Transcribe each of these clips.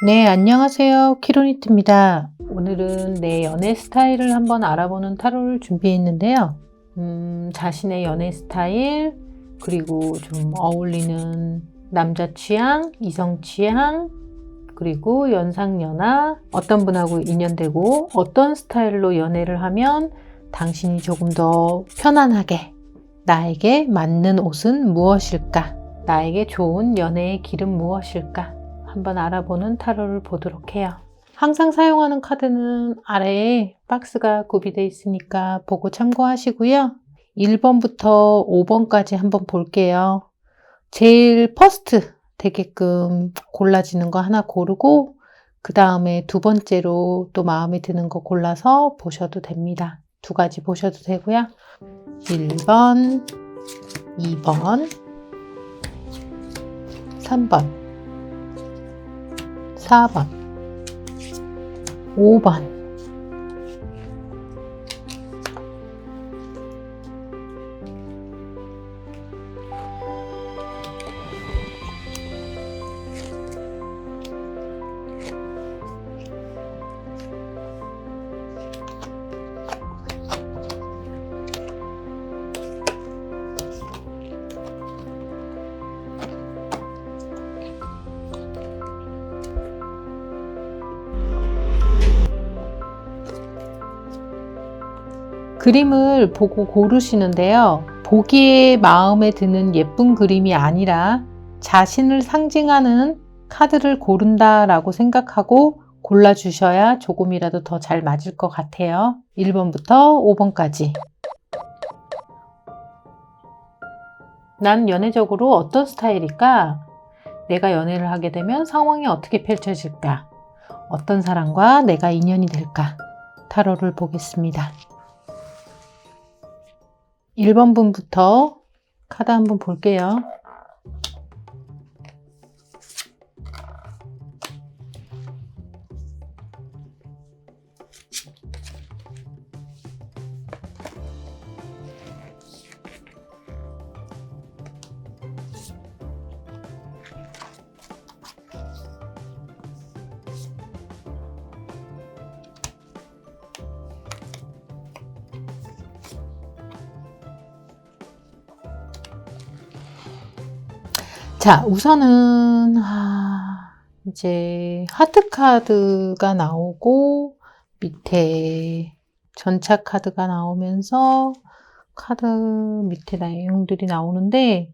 네, 안녕하세요. 키로니트입니다. 오늘은 내 연애 스타일을 한번 알아보는 타로를 준비했는데요. 자신의 연애 스타일, 그리고 좀 어울리는 남자 취향, 이성 취향, 그리고 연상연하, 어떤 분하고 인연되고 어떤 스타일로 연애를 하면 당신이 조금 더 편안하게, 나에게 맞는 옷은 무엇일까? 나에게 좋은 연애의 길은 무엇일까? 한번 알아보는 타로를 보도록 해요. 항상 사용하는 카드는 아래에 박스가 구비되어 있으니까 보고 참고하시고요. 1번부터 5번까지 한번 볼게요. 제일 퍼스트 되게끔 골라지는 거 하나 고르고 그 다음에 두 번째로 또 마음에 드는 거 골라서 보셔도 됩니다. 두 가지 보셔도 되고요. 1번, 2번, 3번, 4번, 5번. 그림을 보고 고르시는데요. 보기에 마음에 드는 예쁜 그림이 아니라 자신을 상징하는 카드를 고른다라고 생각하고 골라주셔야 조금이라도 더 잘 맞을 것 같아요. 1번부터 5번까지. 난 연애적으로 어떤 스타일일까? 내가 연애를 하게 되면 상황이 어떻게 펼쳐질까? 어떤 사람과 내가 인연이 될까? 타로를 보겠습니다. 1번 분부터 카드 한번 볼게요. 자, 우선은 이제 하트 카드가 나오고 밑에 전차 카드가 나오면서 카드 밑에 내용들이 나오는데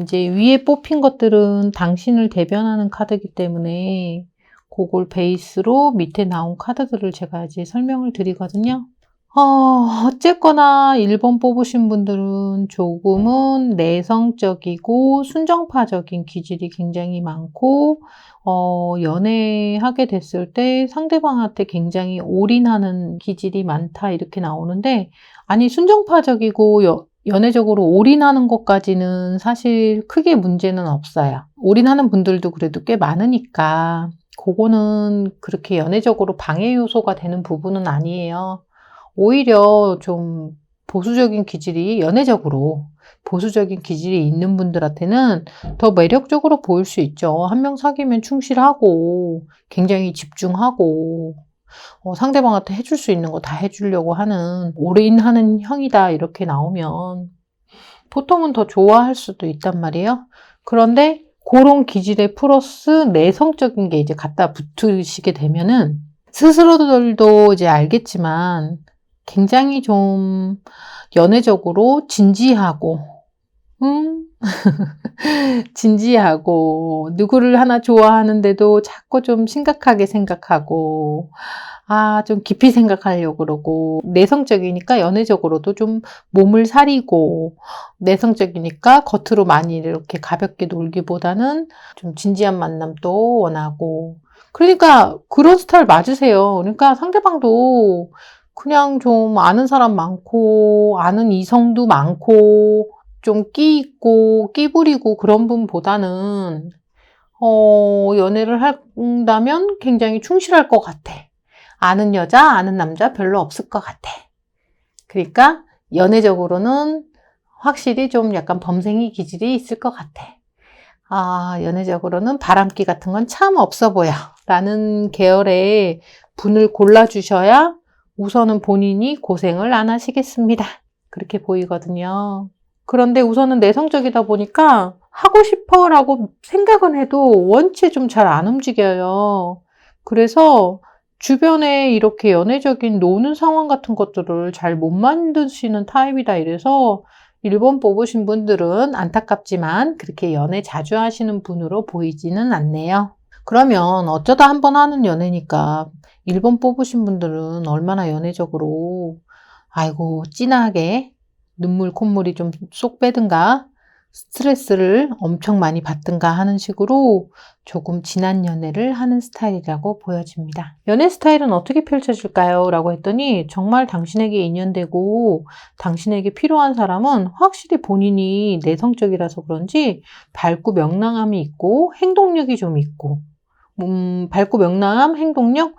이제 위에 뽑힌 것들은 당신을 대변하는 카드이기 때문에 그걸 베이스로 밑에 나온 카드들을 제가 이제 설명을 드리거든요. 어쨌거나 1번 뽑으신 분들은 조금은 내성적이고 순정파적인 기질이 굉장히 많고, 연애하게 됐을 때 상대방한테 굉장히 올인하는 기질이 많다 이렇게 나오는데, 아니, 순정파적이고 연애적으로 올인하는 것까지는 사실 크게 문제는 없어요. 올인하는 분들도 그래도 꽤 많으니까, 그거는 그렇게 연애적으로 방해 요소가 되는 부분은 아니에요. 오히려 좀 보수적인 기질이 연애적으로 보수적인 기질이 있는 분들한테는 더 매력적으로 보일 수 있죠. 한 명 사귀면 충실하고 굉장히 집중하고 상대방한테 해줄 수 있는 거 다 해주려고 하는 올인하는 형이다 이렇게 나오면 보통은 더 좋아할 수도 있단 말이에요. 그런데 그런 기질에 플러스 내성적인 게 이제 갖다 붙으시게 되면은 스스로들도 이제 알겠지만 굉장히 좀 연애적으로 진지하고, 진지하고, 누구를 하나 좋아하는데도 자꾸 좀 심각하게 생각하고, 좀 깊이 생각하려고 그러고, 내성적이니까 연애적으로도 좀 몸을 사리고, 내성적이니까 겉으로 많이 이렇게 가볍게 놀기보다는 좀 진지한 만남도 원하고, 그러니까 그런 스타일 맞으세요. 그러니까 상대방도 그냥 좀 아는 사람 많고, 아는 이성도 많고, 좀 끼 있고, 끼 부리고 그런 분보다는, 연애를 한다면 굉장히 충실할 것 같아. 아는 여자, 아는 남자 별로 없을 것 같아. 그러니까 연애적으로는 확실히 좀 약간 범생이 기질이 있을 것 같아. 연애적으로는 바람기 같은 건 참 없어 보여 라는 계열의 분을 골라주셔야 우선은 본인이 고생을 안 하시겠습니다. 그렇게 보이거든요. 그런데 우선은 내성적이다 보니까 하고 싶어 라고 생각은 해도 원체 좀 잘 안 움직여요. 그래서 주변에 이렇게 연애적인 노는 상황 같은 것들을 잘 못 만드시는 타입이다 이래서 1번 뽑으신 분들은 안타깝지만 그렇게 연애 자주 하시는 분으로 보이지는 않네요. 그러면 어쩌다 한번 하는 연애니까 1번 뽑으신 분들은 얼마나 연애적으로 아이고 진하게 눈물 콧물이 좀 쏙 빼든가 스트레스를 엄청 많이 받든가 하는 식으로 조금 진한 연애를 하는 스타일이라고 보여집니다. 연애 스타일은 어떻게 펼쳐질까요? 라고 했더니 정말 당신에게 인연되고 당신에게 필요한 사람은 확실히 본인이 내성적이라서 그런지 밝고 명랑함이 있고 행동력이 좀 있고 밝고 명랑함, 행동력,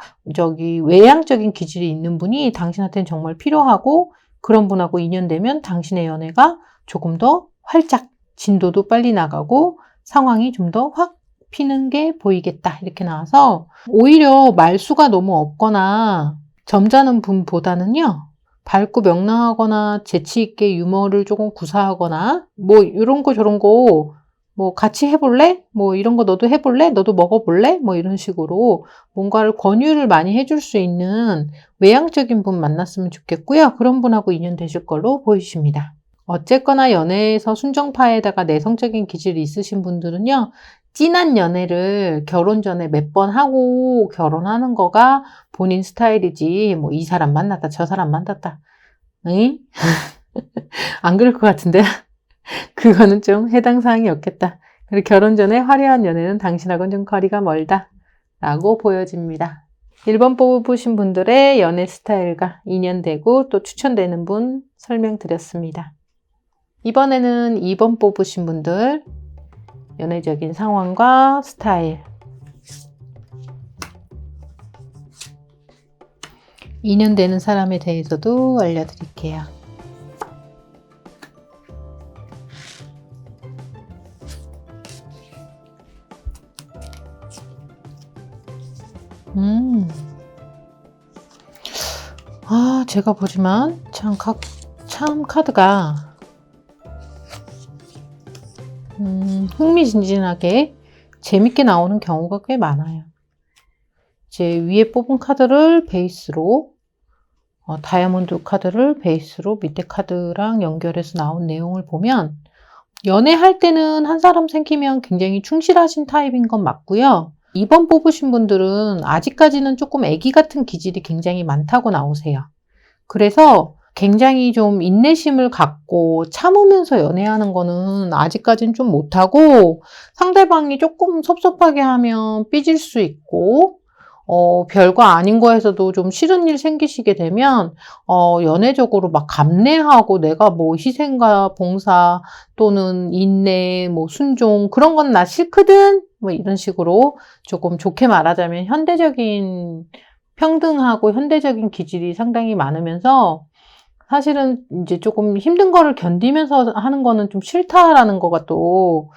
외향적인 기질이 있는 분이 당신한테는 정말 필요하고 그런 분하고 인연되면 당신의 연애가 조금 더 활짝 진도도 빨리 나가고 상황이 좀 더 확 피는 게 보이겠다 이렇게 나와서 오히려 말수가 너무 없거나 점잖은 분보다는요 밝고 명랑하거나 재치 있게 유머를 조금 구사하거나 뭐 이런 거 저런 거 뭐 같이 해볼래? 뭐 이런 거 너도 해볼래? 너도 먹어볼래? 뭐 이런 식으로 뭔가를 권유를 많이 해줄 수 있는 외향적인 분 만났으면 좋겠고요. 그런 분하고 인연 되실 걸로 보이십니다. 어쨌거나 연애에서 순정파에다가 내성적인 기질이 있으신 분들은요. 진한 연애를 결혼 전에 몇 번 하고 결혼하는 거가 본인 스타일이지 뭐 이 사람 만났다 저 사람 만났다 응? 안 그럴 것 같은데 그거는 좀 해당 사항이 없겠다. 그리고 결혼 전에 화려한 연애는 당신하고는 좀 거리가 멀다 라고 보여집니다. 1번 뽑으신 분들의 연애 스타일과 인연되고 또 추천되는 분 설명드렸습니다. 이번에는 2번 뽑으신 분들 연애적인 상황과 스타일 인연되는 사람에 대해서도 알려드릴게요. 제가 보지만 참 카드가 흥미진진하게 재밌게 나오는 경우가 꽤 많아요. 이제 위에 뽑은 카드를 베이스로 다이아몬드 카드를 베이스로 밑에 카드랑 연결해서 나온 내용을 보면 연애할 때는 한 사람 생기면 굉장히 충실하신 타입인 건 맞고요. 2번 뽑으신 분들은 아직까지는 조금 애기 같은 기질이 굉장히 많다고 나오세요. 그래서 굉장히 좀 인내심을 갖고 참으면서 연애하는 거는 아직까지는 좀 못하고 상대방이 조금 섭섭하게 하면 삐질 수 있고 별거 아닌 거에서도 좀 싫은 일 생기시게 되면 연애적으로 막 감내하고 내가 뭐 희생과 봉사 또는 인내, 뭐 순종 그런 건 나 싫거든 뭐 이런 식으로 조금 좋게 말하자면 현대적인 평등하고 현대적인 기질이 상당히 많으면서 사실은 이제 조금 힘든 거를 견디면서 하는 거는 좀 싫다라는 거가 또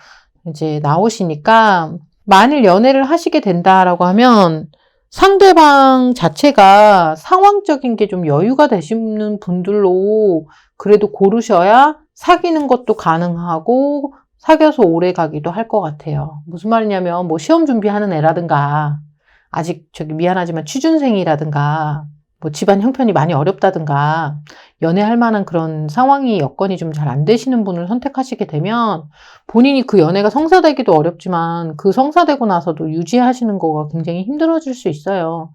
이제 나오시니까 만일 연애를 하시게 된다라고 하면 상대방 자체가 상황적인 게 좀 여유가 되시는 분들로 그래도 고르셔야 사귀는 것도 가능하고 사귀어서 오래 가기도 할 것 같아요. 무슨 말이냐면 뭐 시험 준비하는 애라든가 아직 미안하지만 취준생이라든가 뭐 집안 형편이 많이 어렵다든가 연애할 만한 그런 상황이 여건이 좀 잘 안 되시는 분을 선택하시게 되면 본인이 그 연애가 성사되기도 어렵지만 그 성사되고 나서도 유지하시는 거가 굉장히 힘들어질 수 있어요.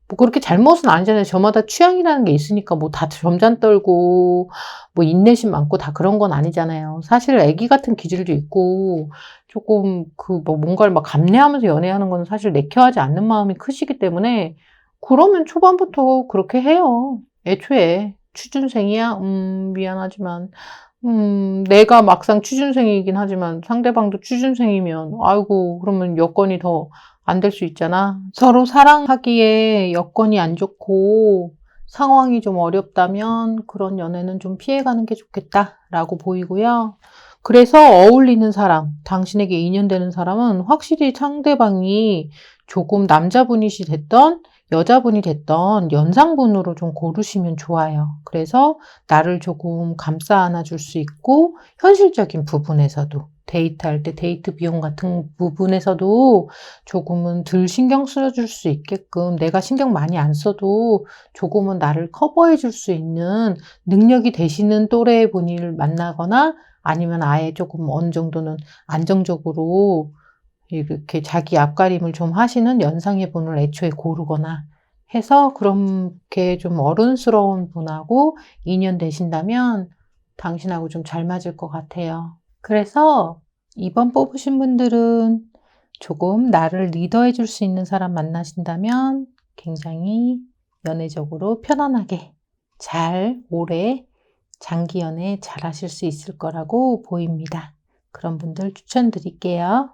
뭐 그렇게 잘못은 아니잖아요. 저마다 취향이라는 게 있으니까 뭐 다 점잖 떨고 뭐 인내심 많고 다 그런 건 아니잖아요. 사실 애기 같은 기질도 있고 조금 뭐 뭔가를 막 감내하면서 연애하는 건 사실 내켜하지 않는 마음이 크시기 때문에 그러면 초반부터 그렇게 해요. 애초에 취준생이야? 미안하지만 내가 막상 취준생이긴 하지만 상대방도 취준생이면 아이고 그러면 여건이 더 안 될 수 있잖아. 서로 사랑하기에 여건이 안 좋고 상황이 좀 어렵다면 그런 연애는 좀 피해가는 게 좋겠다라고 보이고요. 그래서 어울리는 사람, 당신에게 인연되는 사람은 확실히 상대방이 조금 남자분이시 됐던 여자분이 됐던 연상분으로 좀 고르시면 좋아요. 그래서 나를 조금 감싸 안아줄 수 있고 현실적인 부분에서도 데이트할 때 데이트 비용 같은 부분에서도 조금은 덜 신경 써줄 수 있게끔 내가 신경 많이 안 써도 조금은 나를 커버해 줄 수 있는 능력이 되시는 또래의 분을 만나거나 아니면 아예 조금 어느 정도는 안정적으로 이렇게 자기 앞가림을 좀 하시는 연상의 분을 애초에 고르거나 해서 그렇게 좀 어른스러운 분하고 인연 되신다면 당신하고 좀 잘 맞을 것 같아요. 그래서 2번 뽑으신 분들은 조금 나를 리더해 줄 수 있는 사람 만나신다면 굉장히 연애적으로 편안하게 잘 오래 장기 연애 잘 하실 수 있을 거라고 보입니다. 그런 분들 추천드릴게요.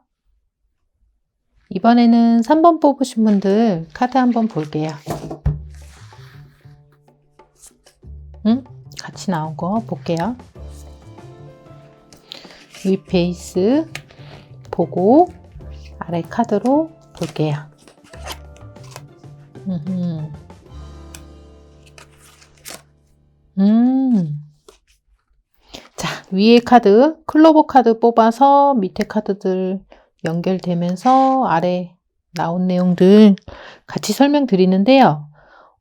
이번에는 3번 뽑으신 분들 카드 한번 볼게요. 같이 나온 거 볼게요. 위 페이스 보고 아래 카드로 볼게요. 자, 위에 카드, 클로버 카드 뽑아서 밑에 카드들 연결되면서 아래 나온 내용들 같이 설명드리는데요.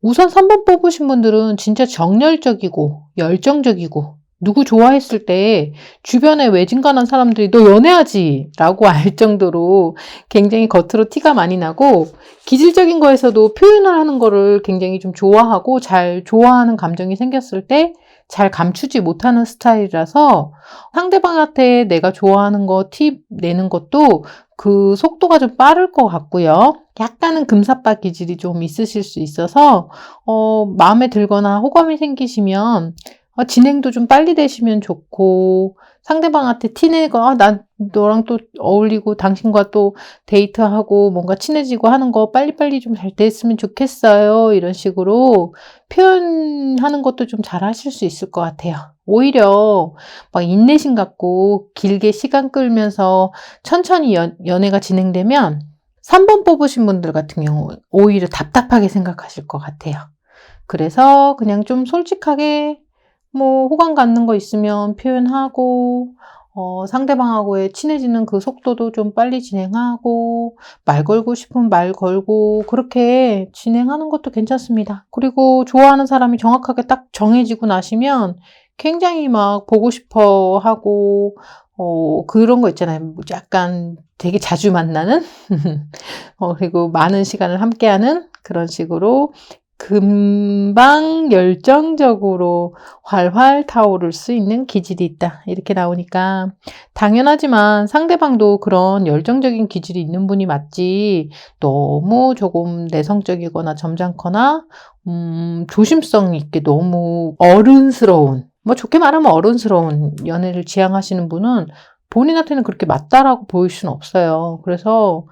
우선 3번 뽑으신 분들은 진짜 정열적이고 열정적이고 누구 좋아했을 때 주변에 외진간한 사람들이 너 연애하지? 라고 알 정도로 굉장히 겉으로 티가 많이 나고 기질적인 거에서도 표현을 하는 거를 굉장히 좀 좋아하고 잘 좋아하는 감정이 생겼을 때 잘 감추지 못하는 스타일이라서 상대방한테 내가 좋아하는 거 팁 내는 것도 그 속도가 좀 빠를 것 같고요. 약간은 금사빠 기질이 좀 있으실 수 있어서 마음에 들거나 호감이 생기시면 진행도 좀 빨리 되시면 좋고 상대방한테 티내고 난 너랑 또 어울리고 당신과 또 데이트하고 뭔가 친해지고 하는 거 빨리빨리 좀 잘 됐으면 좋겠어요. 이런 식으로 표현하는 것도 좀 잘 하실 수 있을 것 같아요. 오히려 막 인내심 갖고 길게 시간 끌면서 천천히 연애가 진행되면 3번 뽑으신 분들 같은 경우 오히려 답답하게 생각하실 것 같아요. 그래서 그냥 좀 솔직하게 호감 갖는 거 있으면 표현하고 상대방하고의 친해지는 그 속도도 좀 빨리 진행하고 말 걸고 싶으면 말 걸고 그렇게 진행하는 것도 괜찮습니다. 그리고 좋아하는 사람이 정확하게 딱 정해지고 나시면 굉장히 막 보고 싶어 하고 그런 거 있잖아요. 약간 되게 자주 만나는 그리고 많은 시간을 함께하는 그런 식으로 금방 열정적으로 활활 타오를 수 있는 기질이 있다. 이렇게 나오니까 당연하지만 상대방도 그런 열정적인 기질이 있는 분이 맞지 너무 조금 내성적이거나 점잖거나 조심성 있게 너무 어른스러운 좋게 말하면 어른스러운 연애를 지향하시는 분은 본인한테는 그렇게 맞다라고 보일 수는 없어요. 그래서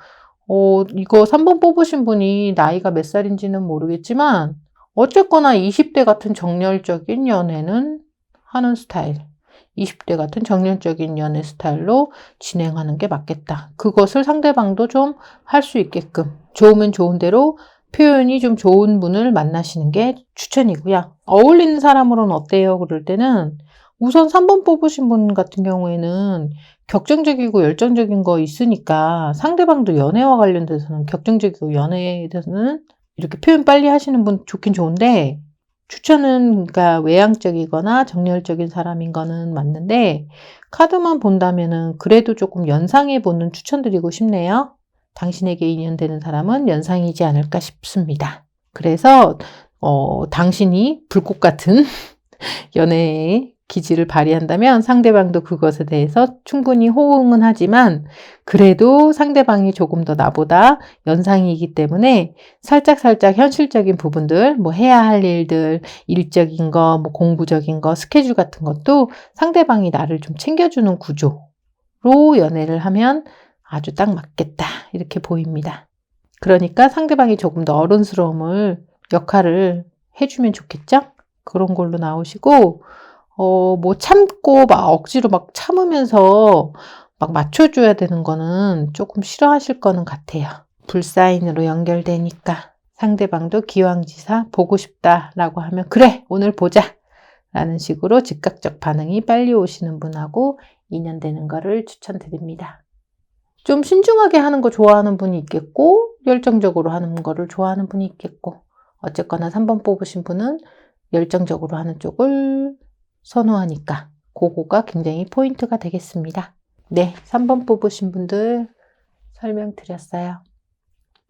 이거 3번 뽑으신 분이 나이가 몇 살인지는 모르겠지만 어쨌거나 20대 같은 정열적인 연애는 하는 스타일 20대 같은 정열적인 연애 스타일로 진행하는 게 맞겠다. 그것을 상대방도 좀 할 수 있게끔 좋으면 좋은 대로 표현이 좀 좋은 분을 만나시는 게 추천이고요. 어울리는 사람으로는 어때요? 그럴 때는 우선 3번 뽑으신 분 같은 경우에는 격정적이고 열정적인 거 있으니까 상대방도 연애와 관련돼서는 격정적이고 연애에 대해서는 이렇게 표현 빨리 하시는 분 좋긴 좋은데 추천은 그러니까 외향적이거나 정열적인 사람인 거는 맞는데 카드만 본다면은 그래도 조금 연상해 보는 추천드리고 싶네요. 당신에게 인연되는 사람은 연상이지 않을까 싶습니다. 그래서 당신이 불꽃 같은 연애의 기질을 발휘한다면 상대방도 그것에 대해서 충분히 호응은 하지만 그래도 상대방이 조금 더 나보다 연상이기 때문에 살짝 현실적인 부분들, 해야 할 일들, 일적인 거, 공부적인 거, 스케줄 같은 것도 상대방이 나를 좀 챙겨주는 구조로 연애를 하면 아주 딱 맞겠다. 이렇게 보입니다. 그러니까 상대방이 조금 더 어른스러움을 역할을 해주면 좋겠죠? 그런 걸로 나오시고 뭐 참고 막 억지로 막 참으면서 막 맞춰줘야 되는 거는 조금 싫어하실 거는 같아요. 불사인으로 연결되니까 상대방도 기왕지사 보고 싶다라고 하면 그래 오늘 보자 라는 식으로 즉각적 반응이 빨리 오시는 분하고 인연되는 거를 추천드립니다. 좀 신중하게 하는 거 좋아하는 분이 있겠고 열정적으로 하는 거를 좋아하는 분이 있겠고 어쨌거나 3번 뽑으신 분은 열정적으로 하는 쪽을 선호하니까 그거가 굉장히 포인트가 되겠습니다. 네, 3번 뽑으신 분들 설명드렸어요.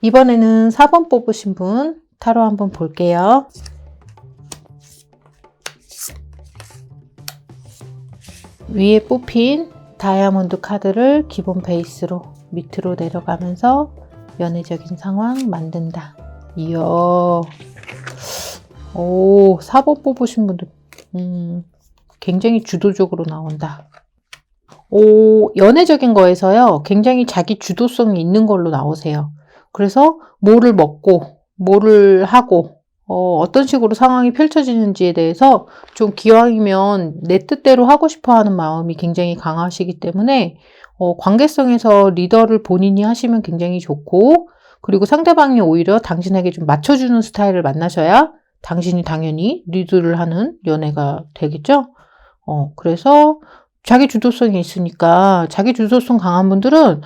이번에는 4번 뽑으신 분 타로 한번 볼게요. 위에 뽑힌 다이아몬드 카드를 기본 베이스로 밑으로 내려가면서 연애적인 상황 만든다. 이야, 오, 4번 뽑으신 분들 굉장히 주도적으로 나온다. 오, 연애적인 거에서요, 굉장히 자기 주도성이 있는 걸로 나오세요. 그래서 뭐를 먹고, 뭐를 하고, 어떤 식으로 상황이 펼쳐지는지에 대해서 좀 기왕이면 내 뜻대로 하고 싶어 하는 마음이 굉장히 강하시기 때문에, 관계성에서 리더를 본인이 하시면 굉장히 좋고, 그리고 상대방이 오히려 당신에게 좀 맞춰주는 스타일을 만나셔야 당신이 당연히 리드를 하는 연애가 되겠죠? 그래서 자기 주도성이 있으니까 자기 주도성 강한 분들은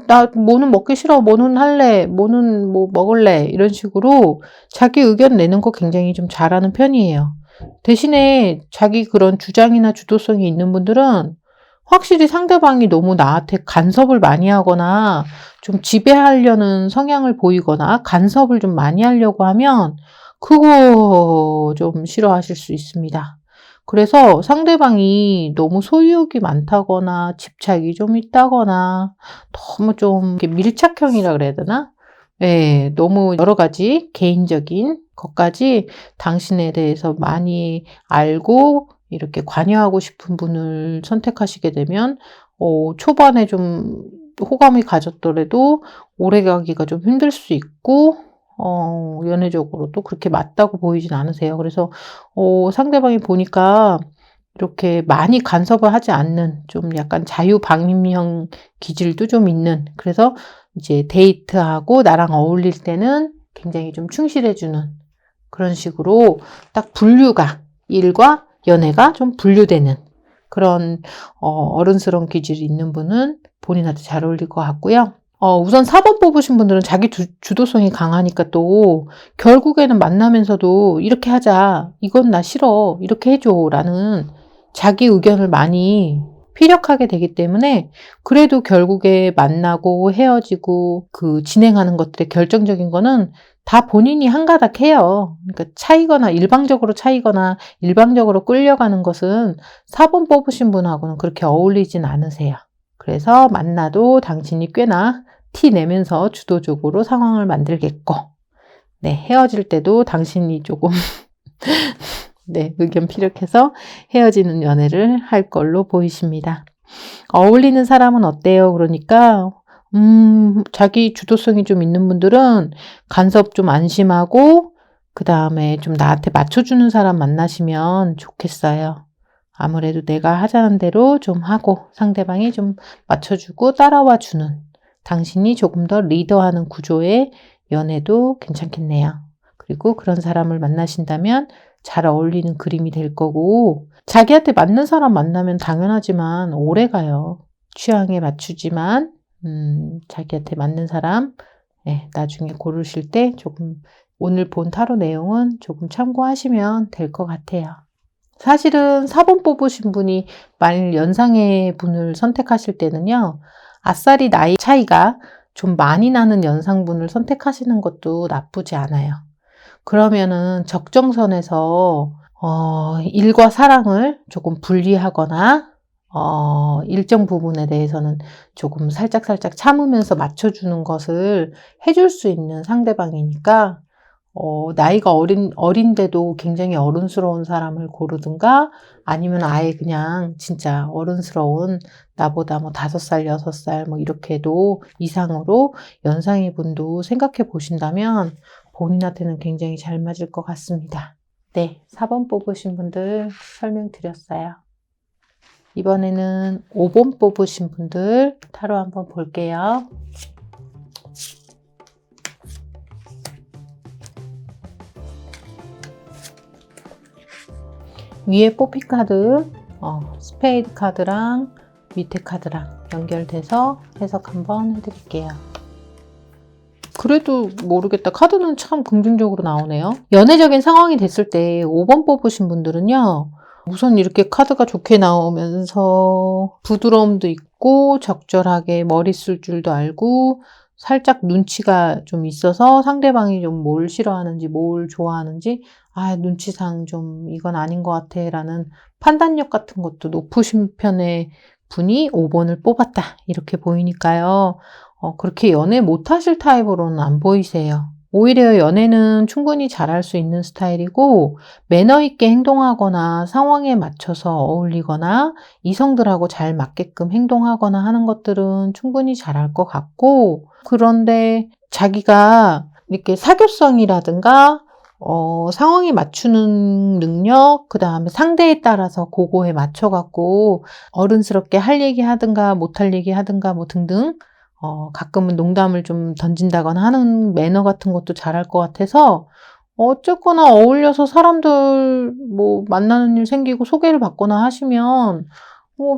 나 뭐는 먹기 싫어, 뭐는 할래, 뭐는 뭐 먹을래 이런 식으로 자기 의견 내는 거 굉장히 좀 잘하는 편이에요. 대신에 자기 그런 주장이나 주도성이 있는 분들은 확실히 상대방이 너무 나한테 간섭을 많이 하거나 좀 지배하려는 성향을 보이거나 간섭을 좀 많이 하려고 하면 그거 좀 싫어하실 수 있습니다. 그래서 상대방이 너무 소유욕이 많다거나 집착이 좀 있다거나 너무 좀 밀착형이라 그래야 되나? 네, 너무 여러 가지 개인적인 것까지 당신에 대해서 많이 알고 이렇게 관여하고 싶은 분을 선택하시게 되면 초반에 좀 호감이 가졌더라도 오래가기가 좀 힘들 수 있고 연애적으로도 그렇게 맞다고 보이진 않으세요. 그래서 상대방이 보니까 이렇게 많이 간섭을 하지 않는 좀 약간 자유방임형 기질도 좀 있는, 그래서 이제 데이트하고 나랑 어울릴 때는 굉장히 좀 충실해주는 그런 식으로 딱 분류가, 일과 연애가 좀 분류되는 그런 어른스러운 기질이 있는 분은 본인한테 잘 어울릴 것 같고요. 우선 4번 뽑으신 분들은 자기 주도성이 강하니까 또 결국에는 만나면서도 이렇게 하자, 이건 나 싫어, 이렇게 해줘 라는 자기 의견을 많이 피력하게 되기 때문에 그래도 결국에 만나고 헤어지고 그 진행하는 것들의 결정적인 거는 다 본인이 한 가닥 해요. 그러니까 차이거나 일방적으로 끌려가는 것은 4번 뽑으신 분하고는 그렇게 어울리진 않으세요. 그래서 만나도 당신이 꽤나 티 내면서 주도적으로 상황을 만들겠고, 네, 헤어질 때도 당신이 조금 네, 의견 피력해서 헤어지는 연애를 할 걸로 보이십니다. 어울리는 사람은 어때요? 그러니까 자기 주도성이 좀 있는 분들은 간섭 좀 안심하고 그 다음에 좀 나한테 맞춰주는 사람 만나시면 좋겠어요. 아무래도 내가 하자는 대로 좀 하고 상대방이 좀 맞춰주고 따라와 주는, 당신이 조금 더 리더하는 구조의 연애도 괜찮겠네요. 그리고 그런 사람을 만나신다면 잘 어울리는 그림이 될 거고, 자기한테 맞는 사람 만나면 당연하지만 오래 가요. 취향에 맞추지만 자기한테 맞는 사람 나중에 고르실 때 조금 오늘 본 타로 내용은 조금 참고하시면 될 것 같아요. 사실은 4번 뽑으신 분이 만일 연상의 분을 선택하실 때는요, 아싸리 나이 차이가 좀 많이 나는 연상분을 선택하시는 것도 나쁘지 않아요. 그러면은 적정선에서 일과 사랑을 조금 분리하거나 일정 부분에 대해서는 조금 살짝 참으면서 맞춰주는 것을 해줄 수 있는 상대방이니까 나이가 어린데도 굉장히 어른스러운 사람을 고르든가 아니면 아예 그냥 진짜 어른스러운 나보다 뭐 5살, 6살 뭐 이렇게도 이상으로 연상의 분도 생각해 보신다면 본인한테는 굉장히 잘 맞을 것 같습니다. 네, 4번 뽑으신 분들 설명드렸어요. 이번에는 5번 뽑으신 분들 타로 한번 볼게요. 위에 뽑힌 카드, 스페이드 카드랑 밑에 카드랑 연결돼서 해석 한번 해드릴게요. 그래도 모르겠다. 카드는 참 긍정적으로 나오네요. 연애적인 상황이 됐을 때 5번 뽑으신 분들은요. 우선 이렇게 카드가 좋게 나오면서 부드러움도 있고 적절하게 머리 쓸 줄도 알고 살짝 눈치가 좀 있어서 상대방이 좀 뭘 싫어하는지 뭘 좋아하는지 눈치상 좀 이건 아닌 것 같아 라는 판단력 같은 것도 높으신 편의 분이 5번을 뽑았다 이렇게 보이니까요. 그렇게 연애 못하실 타입으로는 안 보이세요. 오히려 연애는 충분히 잘할 수 있는 스타일이고 매너 있게 행동하거나 상황에 맞춰서 어울리거나 이성들하고 잘 맞게끔 행동하거나 하는 것들은 충분히 잘할 것 같고 그런데 자기가 이렇게 사교성이라든가 상황에 맞추는 능력, 그 다음에 상대에 따라서 그거에 맞춰갖고 어른스럽게 할 얘기 하든가 못할 얘기 하든가 뭐 등등 가끔은 농담을 좀 던진다거나 하는 매너 같은 것도 잘할 것 같아서 어쨌거나 어울려서 사람들 뭐 만나는 일 생기고 소개를 받거나 하시면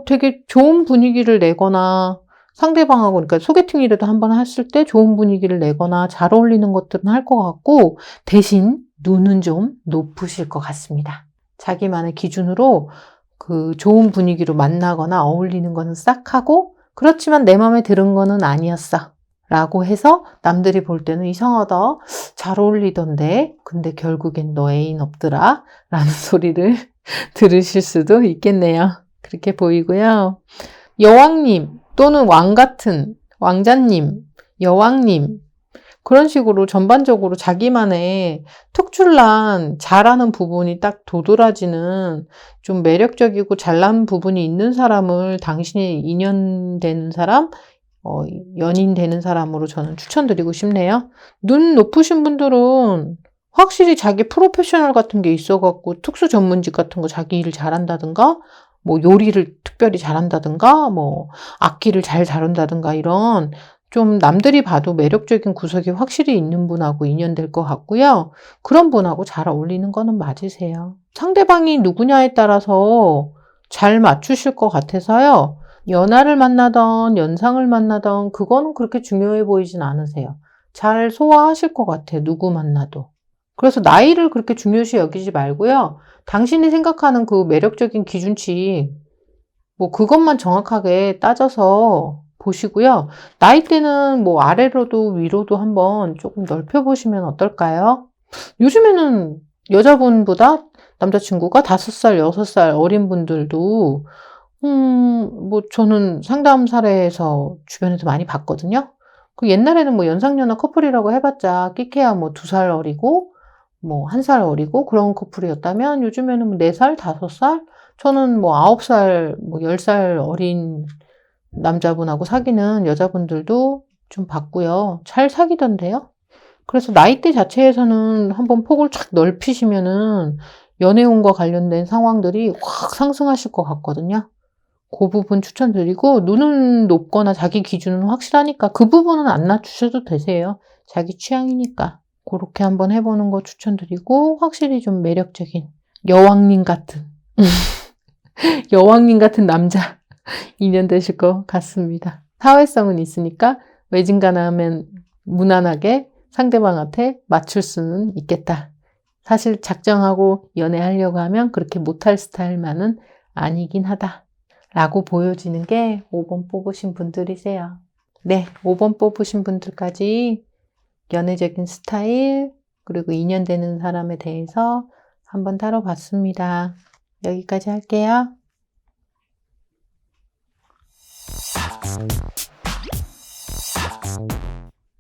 되게 좋은 분위기를 내거나 상대방하고 그러니까 소개팅이라도 한번 했을 때 좋은 분위기를 내거나 잘 어울리는 것들은 할 것 같고 대신 눈은 좀 높으실 것 같습니다. 자기만의 기준으로 그 좋은 분위기로 만나거나 어울리는 거는 싹 하고 그렇지만 내 마음에 드는 거는 아니었어 라고 해서 남들이 볼 때는 이상하다 잘 어울리던데 근데 결국엔 너 애인 없더라 라는 소리를 들으실 수도 있겠네요. 그렇게 보이고요. 여왕님 또는 왕같은 왕자님, 여왕님 그런 식으로 전반적으로 자기만의 특출난 잘하는 부분이 딱 도드라지는 좀 매력적이고 잘난 부분이 있는 사람을 당신의 인연되는 사람, 연인 되는 사람으로 저는 추천드리고 싶네요. 눈 높으신 분들은 확실히 자기 프로페셔널 같은 게 있어갖고 특수 전문직 같은 거 자기 일을 잘한다든가 뭐 요리를 특별히 잘한다든가 뭐 악기를 잘 다룬다든가 이런 좀 남들이 봐도 매력적인 구석이 확실히 있는 분하고 인연될 것 같고요. 그런 분하고 잘 어울리는 거는 맞으세요. 상대방이 누구냐에 따라서 잘 맞추실 것 같아서요. 연하를 만나던 연상을 만나던 그거는 그렇게 중요해 보이진 않으세요. 잘 소화하실 것 같아요. 누구 만나도. 그래서 나이를 그렇게 중요시 여기지 말고요. 당신이 생각하는 그 매력적인 기준치 뭐 그것만 정확하게 따져서 보시고요. 나이대는 뭐 아래로도 위로도 한번 조금 넓혀보시면 어떨까요? 요즘에는 여자분보다 남자친구가 5살, 6살 어린 분들도 뭐 저는 상담 사례에서 주변에서 많이 봤거든요. 그 옛날에는 뭐 연상연하 커플이라고 해봤자 끼케야 뭐 2살 어리고 뭐 1살 어리고 그런 커플이었다면 요즘에는 뭐 4살, 5살 저는 뭐 9살, 뭐 10살 어린 남자분하고 사귀는 여자분들도 좀 봤고요. 잘 사귀던데요. 그래서 나이대 자체에서는 한번 폭을 쫙 넓히시면은 연애운과 관련된 상황들이 확 상승하실 것 같거든요. 그 부분 추천드리고 눈은 높거나 자기 기준은 확실하니까 그 부분은 안 낮추셔도 되세요. 자기 취향이니까. 그렇게 한번 해보는 거 추천드리고 확실히 좀 매력적인 여왕님 같은 여왕님 같은 남자 인연 되실 것 같습니다. 사회성은 있으니까 외진간하면 무난하게 상대방한테 맞출 수는 있겠다. 사실 작정하고 연애하려고 하면 그렇게 못할 스타일만은 아니긴 하다. 라고 보여지는 게 5번 뽑으신 분들이세요. 네, 5번 뽑으신 분들까지 연애적인 스타일, 그리고 인연되는 사람에 대해서 한번 다뤄봤습니다. 여기까지 할게요.